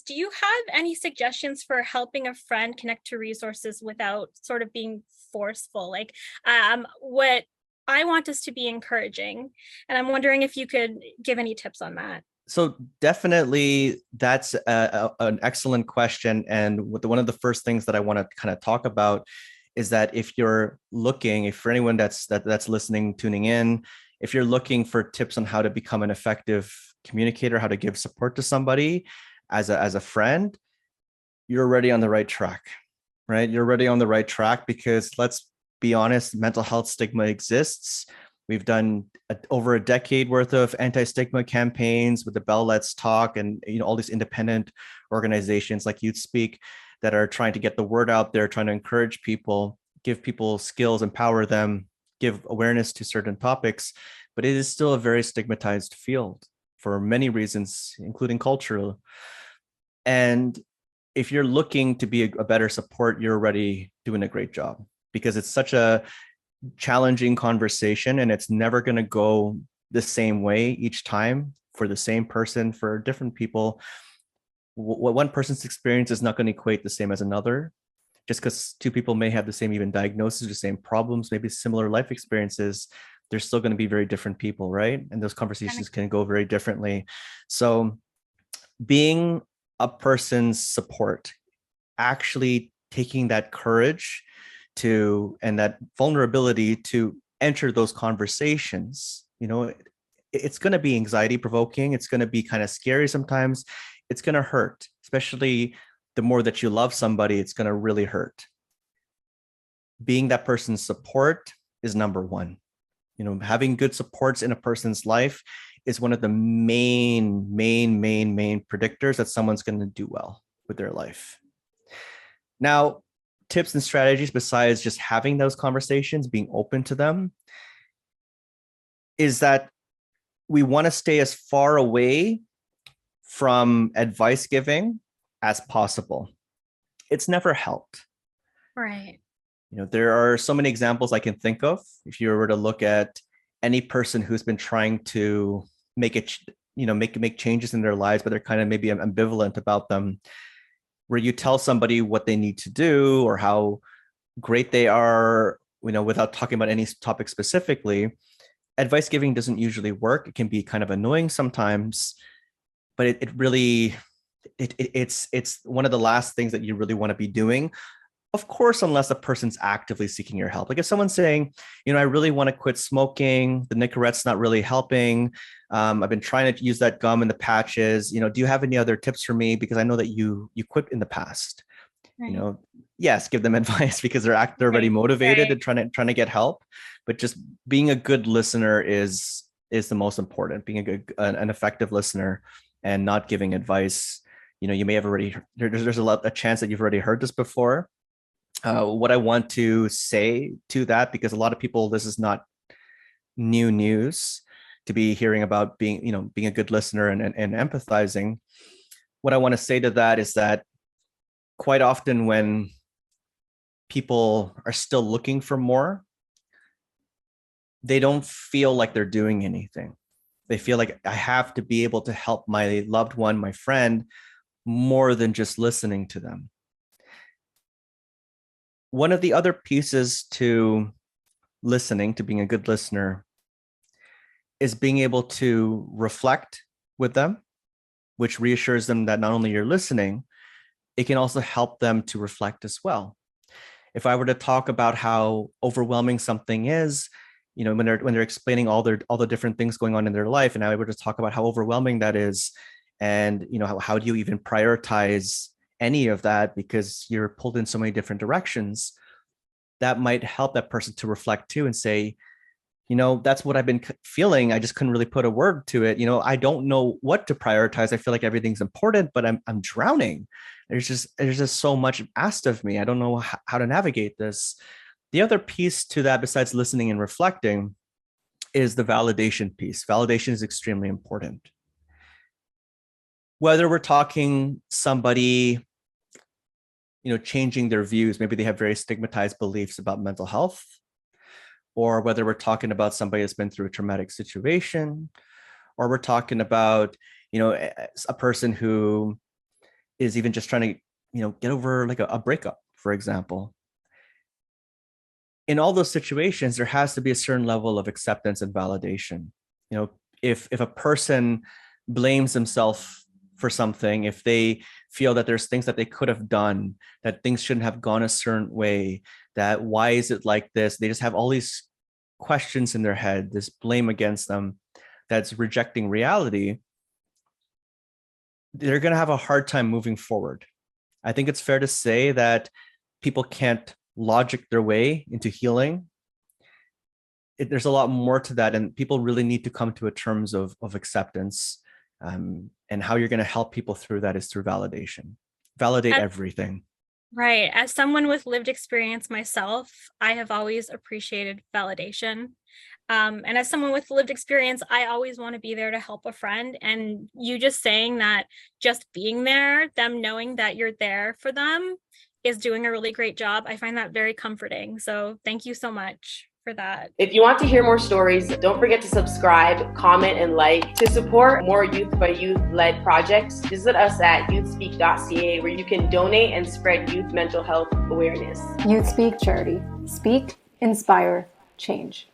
do you have any suggestions for helping a friend connect to resources without sort of being forceful? Like, what I want us to be encouraging, and I'm wondering if you could give any tips on that. So definitely, that's an excellent question. And one of the first things that I want to kind of talk about is that if you're looking, if for anyone that's listening, tuning in, if you're looking for tips on how to become an effective communicator, how to give support to somebody as a friend, you're already on the right track, right? You're already on the right track because let's be honest, mental health stigma exists. We've done over a decade worth of anti-stigma campaigns with the Bell Let's Talk and all these independent organizations like YouthSpeak that are trying to get the word out there, trying to encourage people, give people skills, empower them, give awareness to certain topics. But it is still a very stigmatized field for many reasons, including cultural. And if you're looking to be a better support, you're already doing a great job because it's such a challenging conversation and it's never going to go the same way each time for the same person. For different people, what one person's experience is not going to equate the same as another. Just because two people may have the same even diagnosis, the same problems, maybe similar life experiences, they're still going to be very different people, right? And those conversations can go very differently. So being a person's support, actually taking that courage to and that vulnerability to enter those conversations, it's going to be anxiety provoking. It's going to be kind of scary sometimes. It's going to hurt, especially the more that you love somebody, it's going to really hurt. Being that person's support is number one. Having good supports in a person's life is one of the main predictors that someone's going to do well with their life. Now, tips and strategies besides just having those conversations, being open to them, is that we want to stay as far away from advice giving as possible. It's never helped. Right. There are so many examples I can think of. If you were to look at any person who's been trying to make changes in their lives, but they're kind of maybe ambivalent about them, where you tell somebody what they need to do or how great they are, without talking about any topic specifically, advice giving doesn't usually work. It can be kind of annoying sometimes, but it's one of the last things that you really want to be doing. Of course, unless a person's actively seeking your help. Like if someone's saying, I really want to quit smoking, the Nicorette's not really helping. I've been trying to use that gum and the patches. Do you have any other tips for me? Because I know that you quit in the past. Right. Yes, give them advice because they're already motivated and trying to get help. But just being a good listener is the most important. Being an effective listener and not giving advice. You may have already there's a chance that you've already heard this before. What I want to say to that, because a lot of people, this is not new news to be hearing about being a good listener and empathizing. What I want to say to that is that quite often when people are still looking for more, they don't feel like they're doing anything. They feel like I have to be able to help my loved one, my friend, more than just listening to them. One of the other pieces to listening, to being a good listener, is being able to reflect with them, which reassures them that not only you're listening, it can also help them to reflect as well. If I were to talk about how overwhelming something is, when they're explaining all the different things going on in their life, and I were to talk about how overwhelming that is, and how do you even prioritize any of that because you're pulled in so many different directions, that might help that person to reflect too and say, that's what I've been feeling. I just couldn't really put a word to it. I don't know what to prioritize. I feel like everything's important, but I'm drowning. There's just so much asked of me. I don't know how to navigate this. The other piece to that, besides listening and reflecting, is the validation piece. Validation is extremely important. Whether we're talking somebody, changing their views, maybe they have very stigmatized beliefs about mental health, or whether we're talking about somebody that's been through a traumatic situation, or we're talking about, a person who is even just trying to, get over like a breakup, for example. In all those situations, there has to be a certain level of acceptance and validation. If a person blames themselves for something, if they feel that there's things that they could have done, that things shouldn't have gone a certain way, that why is it like this? They just have all these questions in their head, this blame against them that's rejecting reality. They're going to have a hard time moving forward. I think it's fair to say that people can't logic their way into healing. There's a lot more to that, and people really need to come to a terms of acceptance. And how you're going to help people through that is through validation. Validate everything. Right. As someone with lived experience myself, I have always appreciated validation. And as someone with lived experience, I always want to be there to help a friend. And you just saying that, just being there, them knowing that you're there for them, is doing a really great job. I find that very comforting. So thank you so much for that. If you want to hear more stories, don't forget to subscribe, comment, and like. To support more youth by youth led projects, visit us at youthspeak.ca, where you can donate and spread youth mental health awareness. YouthSpeak Charity. Speak, inspire, change.